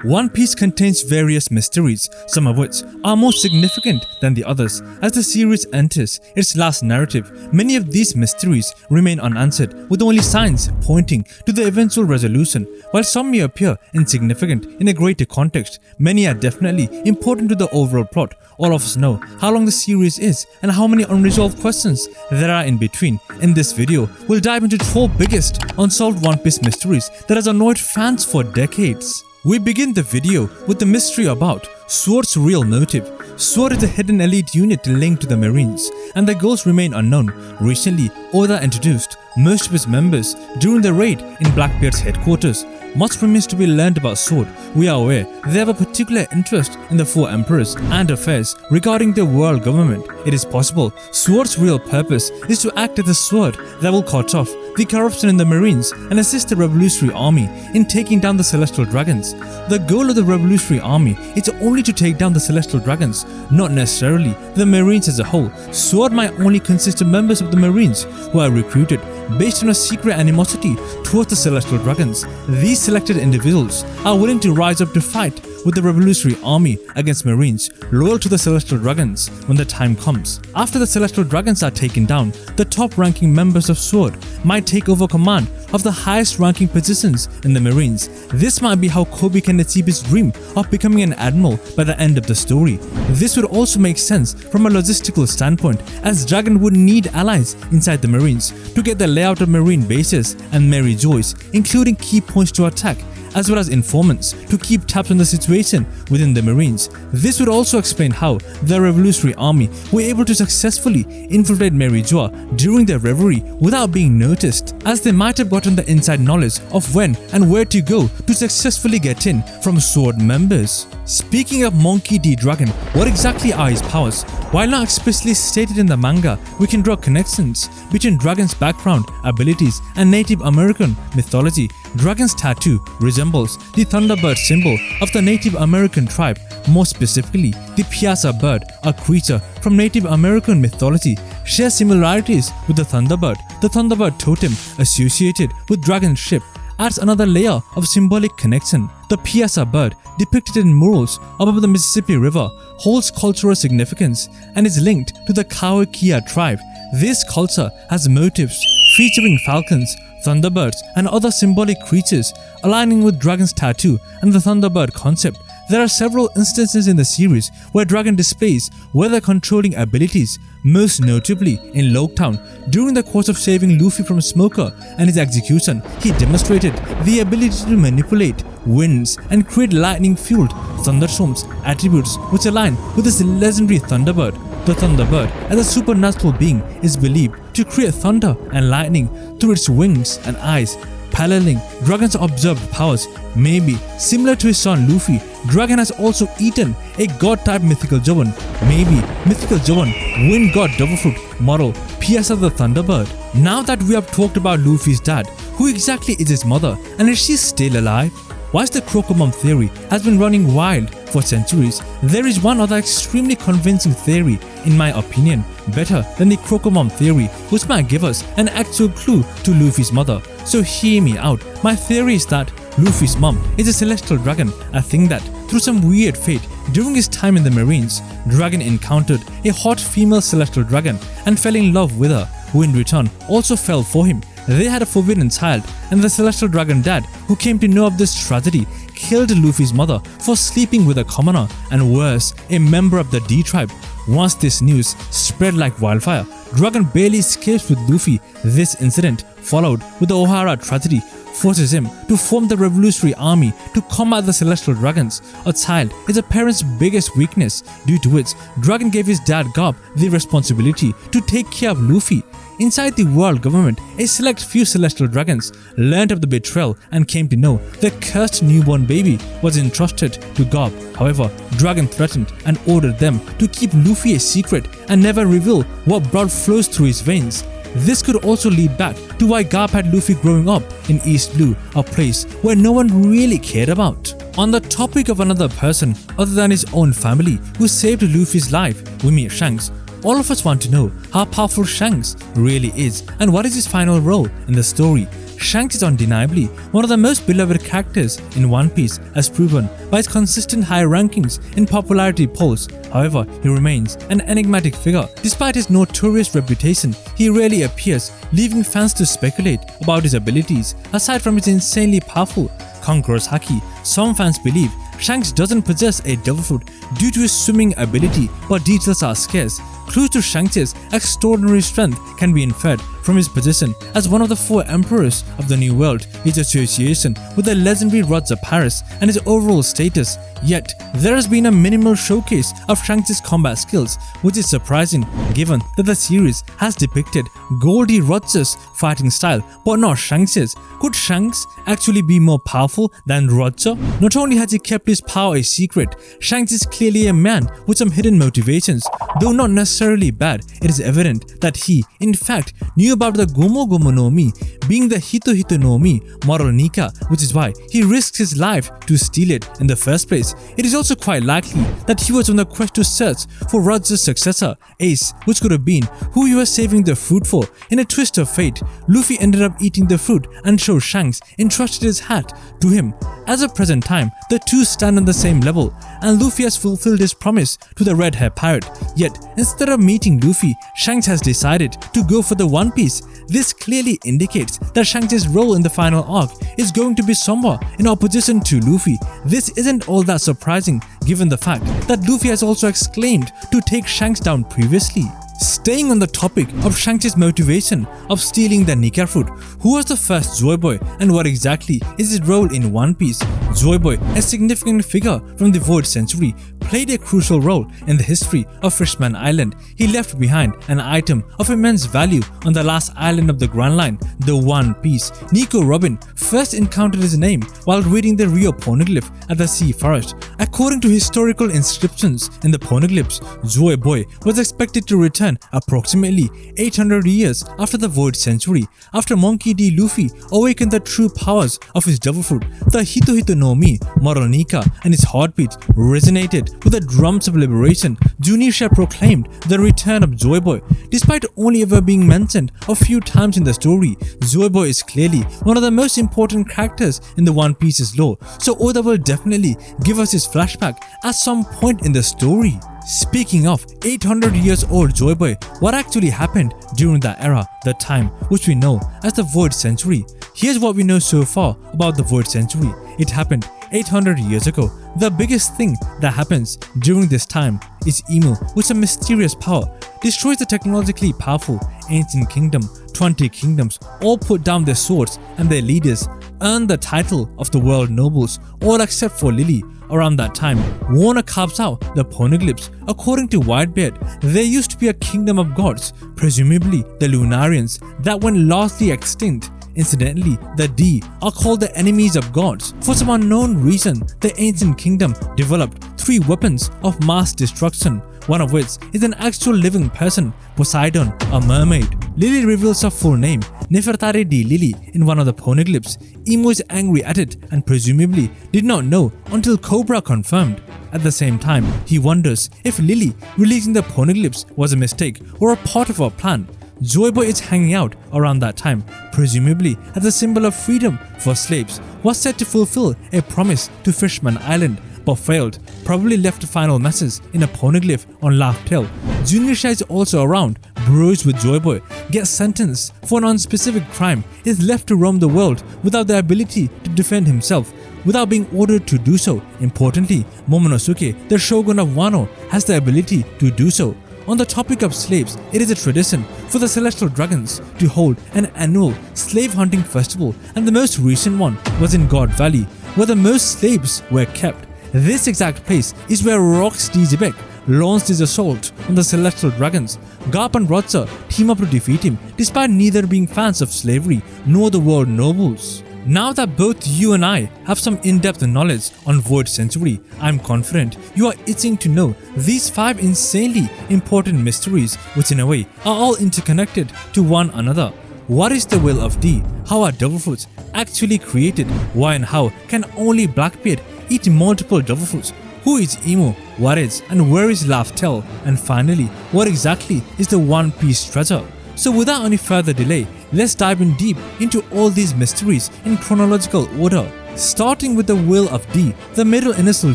One Piece contains various mysteries, some of which are more significant than the others. As the series enters its last narrative, many of these mysteries remain unanswered, with only signs pointing to the eventual resolution. While some may appear insignificant in a greater context, many are definitely important to the overall plot. All of us know how long the series is and how many unresolved questions there are in between. In this video, we'll dive into 12 biggest unsolved One Piece mysteries that has annoyed fans for decades. We begin the video with the mystery about Sword's real motive. Sword is a hidden elite unit linked to the Marines, and their goals remain unknown. Recently, Oda introduced most of its members during the raid in Blackbeard's headquarters. Much remains to be learned about Sword. We are aware they have a particular interest in the Four Emperors and affairs regarding the world government. It is possible Sword's real purpose is to act as a sword that will cut off the corruption in the Marines and assist the Revolutionary Army in taking down the Celestial Dragons. The goal of the Revolutionary Army is only to take down the Celestial Dragons, not necessarily the Marines as a whole. Sword might only consist of members of the Marines who are recruited based on a secret animosity towards the Celestial Dragons. These selected individuals are willing to rise up to fight with the Revolutionary Army against Marines loyal to the Celestial Dragons when the time comes. After the Celestial Dragons are taken down, the top-ranking members of Sword might take over command of the highest-ranking positions in the Marines. This might be how Kobe can achieve his dream of becoming an admiral by the end of the story. This would also make sense from a logistical standpoint, as Dragon would need allies inside the Marines to get the layout of Marine bases and Mary Joys, including key points to attack, as well as informants to keep tabs on the situation within the Marines. This would also explain how the Revolutionary Army were able to successfully infiltrate Mary Jo during their reverie without being noticed, as they might have gotten the inside knowledge of when and where to go to successfully get in from Sword members. Speaking of Monkey D. Dragon, what exactly are his powers? While not explicitly stated in the manga, we can draw connections between Dragon's background, abilities, and Native American mythology. Dragon's tattoo resembles the Thunderbird symbol of the Native American tribe. More specifically, the Piasa bird, a creature from Native American mythology, shares similarities with the Thunderbird. The Thunderbird totem associated with Dragon's ship adds another layer of symbolic connection. The Piasa bird, depicted in murals above the Mississippi River, holds cultural significance and is linked to the Cahokia tribe. This culture has motifs featuring falcons, Thunderbirds, and other symbolic creatures, aligning with Dragon's tattoo and the Thunderbird concept. There are several instances in the series where Dragon displays weather-controlling abilities, most notably in Loguetown. During the course of saving Luffy from Smoker and his execution, he demonstrated the ability to manipulate winds and create lightning-fueled thunderstorms, attributes which align with his legendary Thunderbird. The Thunderbird, as a supernatural being, is believed to create thunder and lightning through its wings and eyes, paralleling Dragon's observed powers. Maybe similar to his son Luffy, Dragon has also eaten a god-type Mythical Joban. Maybe Mythical Joban, Wind God Doublefruit model, Piasa the Thunderbird. Now that we have talked about Luffy's dad, who exactly is his mother, and is she still alive? Whilst the Crocomom theory has been running wild for centuries, there is one other extremely convincing theory, in my opinion, better than the Crocomom theory, which might give us an actual clue to Luffy's mother. So hear me out. My theory is that Luffy's mom is a Celestial Dragon, a thing that, through some weird fate, during his time in the Marines, Dragon encountered a hot female Celestial Dragon and fell in love with her, who in return also fell for him. They had a forbidden child, and the Celestial Dragon dad, who came to know of this tragedy, killed Luffy's mother for sleeping with a commoner, and worse, a member of the D tribe. Once this news spread like wildfire, Dragon barely escapes with Luffy. This incident, followed with the Ohara tragedy, forces him to form the Revolutionary Army to combat the Celestial Dragons. A child is a parent's biggest weakness, due to which Dragon gave his dad Garp the responsibility to take care of Luffy. Inside the world government, a select few Celestial Dragons learned of the betrayal and came to know the cursed newborn baby was entrusted to Garp. However, Dragon threatened and ordered them to keep Luffy a secret and never reveal what blood flows through his veins. This could also lead back to why Garp had Luffy growing up in East Blue, a place where no one really cared about. On the topic of another person other than his own family who saved Luffy's life, we meet Shanks. All of us want to know how powerful Shanks really is and what is his final role in the story. Shanks is undeniably one of the most beloved characters in One Piece, as proven by his consistent high rankings in popularity polls. However, he remains an enigmatic figure. Despite his notorious reputation, he rarely appears, leaving fans to speculate about his abilities. Aside from his insanely powerful Conqueror's Haki, some fans believe Shanks doesn't possess a devil fruit due to his swimming ability, but details are scarce. Clues to Shanks' extraordinary strength can be inferred from his position as one of the 4 emperors of the New World, his association with the legendary 𝙲𝚘𝚙𝚎 and his overall status. Yet, there has been a minimal showcase of Shanks' combat skills, which is surprising given that the series has depicted Goldie Roger's fighting style, but not Shanks'. Could Shanks actually be more powerful than Roger? Not only has he kept his power a secret, Shanks is clearly a man with some hidden motivations. Though not necessarily bad, it is evident that he, in fact, knew about the Gomu Gomu no Mi, being the 𝙲𝚘𝚙𝚎 no Mi, Moral Nika, which is why he risked his life to steal it in the first place. It is also quite likely that he was on the quest to search for Roger's successor, Ace, which could have been who he was saving the fruit for. In a twist of fate, Luffy ended up eating the fruit and so Shanks entrusted his hat to him. As of present time, the two stand on the same level, and Luffy has fulfilled his promise to the red-haired pirate. Yet, instead of meeting Luffy, Shanks has decided to go for the One Piece. This clearly indicates that Shanks' role in the final arc is going to be somewhat in opposition to Luffy. This isn't all that surprising given the fact that Luffy has also exclaimed to take Shanks down previously. Staying on the topic of Shanks' motivation of stealing the Nika fruit, who was the first Joy Boy and what exactly is his role in One Piece? Joy Boy, a significant figure from the Void Century, played a crucial role in the history of Fishman Island. He left behind an item of immense value on the last island of the Grand Line, the One Piece. Nico Robin first encountered his name while reading the Rio poneglyph at the Sea Forest. According to historical inscriptions in the poneglyphs, Joy Boy was expected to return approximately 800 years after the Void Century, after Monkey D. Luffy awakened the true powers of his devil fruit. The 𝙲𝚘𝚙𝚎 no Mi, Moral Nika, and his heartbeat resonated with the drums of liberation. Zunisha proclaimed the return of Joy Boy. Despite only ever being mentioned a few times in the story, Joy Boy is clearly one of the most important characters in the One Piece's lore, so Oda will definitely give us his flashback at some point in the story. Speaking of 800 years old Joy Boy, what actually happened during that era, the time which we know as the Void Century? Here's what we know so far about the Void Century. It happened 800 years ago. The biggest thing that happens during this time is Imu, with a mysterious power, destroys the technologically powerful ancient kingdom. 20 kingdoms all put down their swords and their leaders earn the title of the world nobles, all except for Lily. Around that time, Warner carves out the poneglyphs. According to Whitebeard, there used to be a kingdom of gods, presumably the Lunarians, that went largely extinct. Incidentally, the D are called the enemies of gods. For some unknown reason, the ancient kingdom developed 3 weapons of mass destruction, one of which is an actual living person, Poseidon, a mermaid. Lily reveals her full name, Nefertari di Lily, in one of the poneglyphs. Imo is angry at it and presumably did not know until Cobra confirmed. At the same time, he wonders if Lily releasing the poneglyphs was a mistake or a part of her plan. Joy Boy is hanging out around that time, presumably as a symbol of freedom for slaves, was said to fulfill a promise to Fishman Island, but failed, probably left a final message in a poneglyph on Laugh Tale. Zunisha is also around, bros with Joy Boy, gets sentenced for an unspecific crime, is left to roam the world without the ability to defend himself, without being ordered to do so. Importantly, Momonosuke, the shogun of Wano, has the ability to do so. On the topic of slaves, it is a tradition for the Celestial Dragons to hold an annual slave hunting festival, and the most recent one was in God Valley, where the most slaves were kept. This exact place is where Rox D. Zebek launched his assault on the Celestial Dragons. Garp and Roger team up to defeat him, despite neither being fans of slavery nor the world nobles. Now that both you and I have some in-depth knowledge on Void Century, I'm confident you are itching to know these 5 insanely important mysteries, which in a way are all interconnected to one another. What is the will of D? How are devil fruits actually created? Why and how can only Blackbeard eat multiple devil fruits? Who is Imo? What is and where is Laugh Tale? And finally, what exactly is the One Piece treasure? So without any further delay, let's dive in deep into all these mysteries in chronological order. Starting with the will of D, the middle initial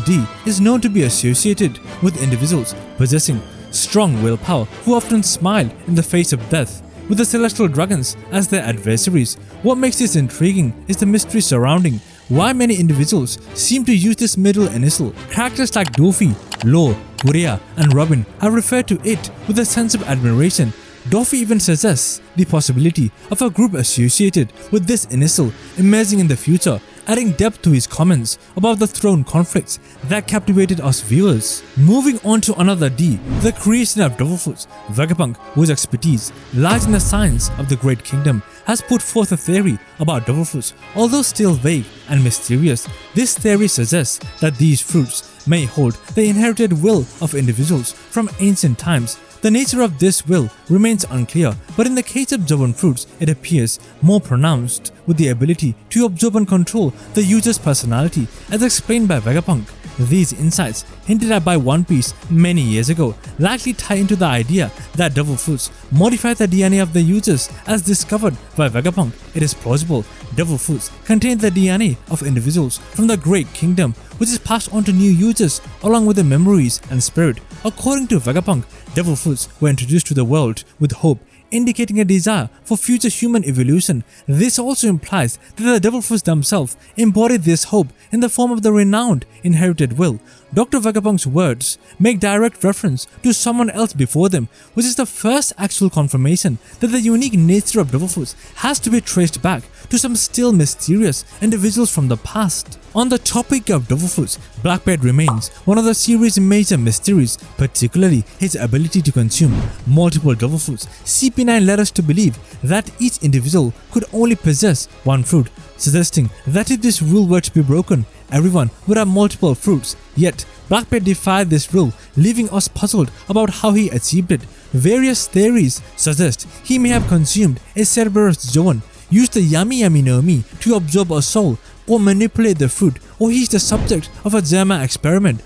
D is known to be associated with individuals possessing strong willpower who often smile in the face of death, with the celestial dragons as their adversaries. What makes this intriguing is the mystery surrounding why many individuals seem to use this middle initial. Characters like Doffy, Law, Guria, and Robin have referred to it with a sense of admiration. Doffy even suggests the possibility of a group associated with this initial emerging in the future, adding depth to his comments about the throne conflicts that captivated us viewers. Moving on to another D, the creation of Doublefoot, Vegapunk, whose expertise lies in the science of the Great Kingdom, has put forth a theory about Doublefoot. Although still vague and mysterious, this theory suggests that these fruits may hold the inherited will of individuals from ancient times. The nature of this will remains unclear, but in the case of Zoan fruits, it appears more pronounced, with the ability to absorb and control the user's personality, as explained by Vegapunk. These insights, hinted at by One Piece many years ago, likely tie into the idea that devil fruits modify the DNA of the users, as discovered by Vegapunk. It is plausible devil fruits contain the DNA of individuals from the Great Kingdom, which is passed on to new users along with the memories and spirit. According to Vegapunk, devil fruits were introduced to the world with hope, indicating a desire for future human evolution. This also implies that the devil fruits themselves embodied this hope in the form of the renowned inherited will. Dr. Vegapunk's words make direct reference to someone else before them, which is the first actual confirmation that the unique nature of devil fruits has to be traced back to some still mysterious individuals from the past. On the topic of devil fruits, Blackbeard remains one of the series' major mysteries, particularly his ability to consume multiple devil fruits. CP9 led us to believe that each individual could only possess one fruit, suggesting that if this rule were to be broken, everyone would have multiple fruits. Yet, Blackbeard defied this rule, leaving us puzzled about how he achieved it. Various theories suggest he may have consumed a Cerberus Zoan, used the Yami no Mi to absorb a soul, or manipulate the fruit, or he is the subject of a German experiment.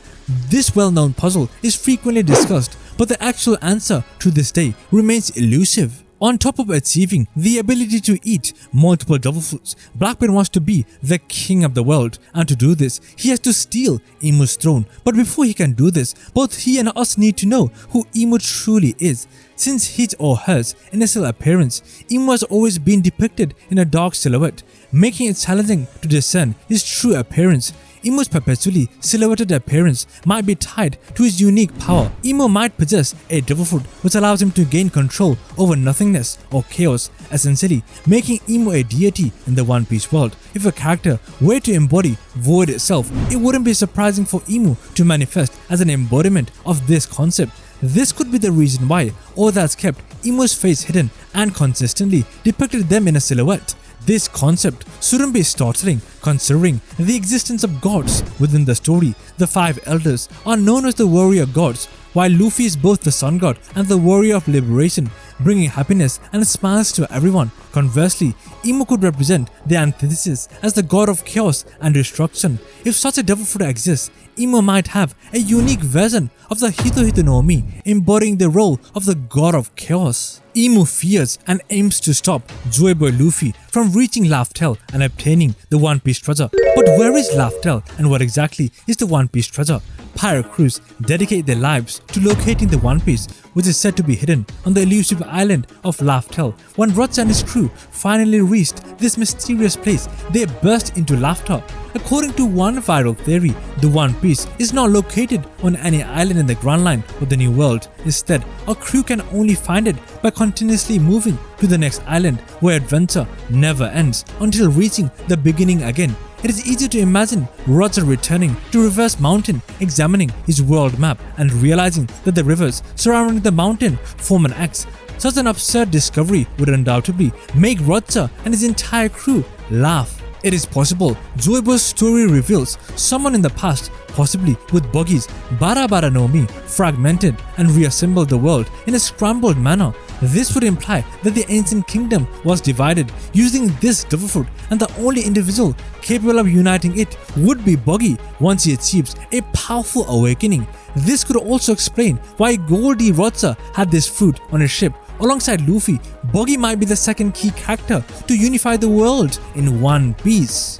This well-known puzzle is frequently discussed, but the actual answer to this day remains elusive. On top of achieving the ability to eat multiple devil fruits, Blackbeard wants to be the king of the world, and to do this, he has to steal Imu's throne. But before he can do this, both he and us need to know who Imu truly is. Since his or her initial appearance, Imu has always been depicted in a dark silhouette, making it challenging to discern his true appearance. Imu's perpetually silhouetted appearance might be tied to his unique power. Imu might possess a devil fruit which allows him to gain control over nothingness or chaos, essentially making Imu a deity in the One Piece world. If a character were to embody Void itself, it wouldn't be surprising for Imu to manifest as an embodiment of this concept. This could be the reason why Oda's kept Imu's face hidden and consistently depicted them in a silhouette. This concept shouldn't be startling considering the existence of gods within the story. The five elders are known as the warrior gods, while Luffy is both the sun god and the warrior of liberation, bringing happiness and smiles to everyone. Conversely, Imu could represent the antithesis as the god of chaos and destruction. If such a devil fruit exists, Imu might have a unique version of the 𝚲𝚙𝚎 no Mi, embodying the role of the god of chaos. Imu fears and aims to stop Joy Boy Luffy from reaching Laugh-Tale and obtaining the One Piece treasure. But where is Laugh-Tale, and what exactly is the One Piece treasure? Pirate crews dedicate their lives to locating the One Piece, which is said to be hidden on the elusive island of Laugh-Tale. When Roger and his crew finally reached this mysterious place, they burst into laughter. According to one viral theory, the One Piece is not located on any island in the Grand Line of the New World. Instead, a crew can only find it by continuously moving to the next island, where adventure never ends until reaching the beginning again. It is easy to imagine Roger returning to Reverse Mountain, examining his world map and realizing that the rivers surrounding the mountain form an X. Such an absurd discovery would undoubtedly make Roger and his entire crew laugh. It is possible Joy Boy's story reveals someone in the past, possibly with Buggy's Bara no Mi, fragmented and reassembled the world in a scrambled manner. This would imply that the ancient kingdom was divided using this devil fruit, and the only individual capable of uniting it would be Buggy once he achieves a powerful awakening. This could also explain why Goldie Roger had this fruit on his ship Alongside Luffy, Buggy might be the second key character to unify the world in One Piece.